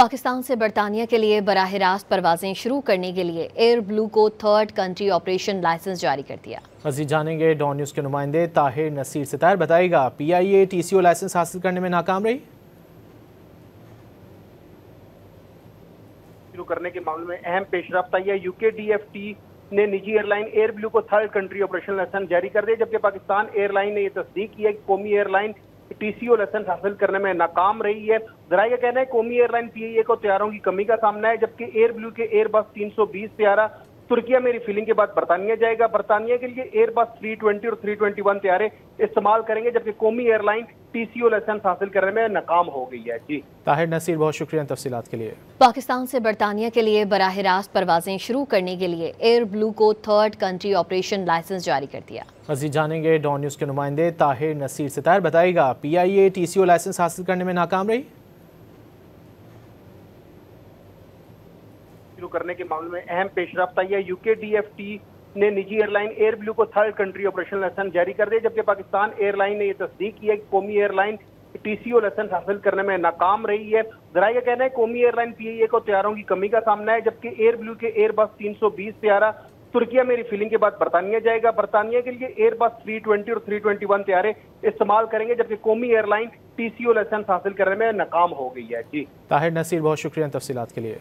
پاکستان سے برطانیہ کے لیے براہ راست پروازیں شروع کرنے کے لیے ایئر بلو کو تھرڈ کنٹری آپریشن لائسنس جاری کر دیا۔ مزید جانیں گے ڈان نیوز کے نمائندے طاہر نصیر سے۔ طاہر بتائے گا پی آئی A T C O licence حاصل کرنے میں ناکام رہی؟ شروع کرنے کے معاملے میں اہم پیش رفت آئی ہے۔ یو کے ڈی ایف ٹی نے نجی ایئر لائن ایئر بلو کو تھرڈ کنٹری آپریشن لائسنس جاری کر دیا، جبکہ پاکستان ایئر لائن نے یہ تصدیق کی ہے کہ قومی ایئر لائن ٹی سی او لائسنس حاصل کرنے میں ناکام رہی ہے۔ ذرائع کا کہنا ہے قومی ایئر لائن پی آئی اے کو طیاروں کی کمی کا سامنا ہے، جبکہ ایئر بلو کے ایئر بس 320 طیارہ ترکیہ میں ریفیلنگ کے بعد برطانیہ جائے گا۔ برطانیہ کے لیے ایئر بس 320 اور 321 طیارے استعمال کریں گے، جبکہ قومی ایئر لائن ٹی سی او لائسنس حاصل کرنے میں ناکام ہو گئی ہے۔ جی طاہر نصیر، بہت شکریہ تفصیلات کے لیے۔ پاکستان سے برطانیہ کے لیے براہ راست پروازیں شروع کرنے کے لیے ایئر بلو کو تھرڈ کنٹری آپریشن لائسنس جاری کر دیا۔ مزید جانیں گے ڈان نیوز کے نمائندے طاہر نصیر سے۔ طاہر بتائے گا پی آئی A T C O licence حاصل کرنے میں ناکام رہی؟ شروع کرنے کے معاملے میں اہم پیش رفت آئی ہے۔ یو کے ڈی ایف ٹی نے نجی ایئر لائن ایئر بلو کو تھرڈ کنٹری آپریشن لائسنس جاری کر دیا، جبکہ پاکستان ایئر لائن نے یہ تصدیق کی ہے کہ قومی ایئر لائن ٹی سی او لائسنس حاصل کرنے میں ناکام رہی ہے۔ ذرائع کا کہنا ہے قومی ایئر لائن پی آئی اے کو طیاروں کی کمی کا سامنا ہے، جبکہ ایئر بلو کے ایئر بس 320 طیارہ ترکیہ میں ریفیلنگ کے بعد برطانیہ جائے گا۔ برطانیہ کے لیے ایئر بس 320 اور 321 طیارے استعمال کریں گے، جبکہ قومی ایئر لائن ٹی سی او لائسنس حاصل کرنے میں ناکام ہو گئی ہے۔ جی طاہر نصیر، بہت شکریہ تفصیلات کے لیے۔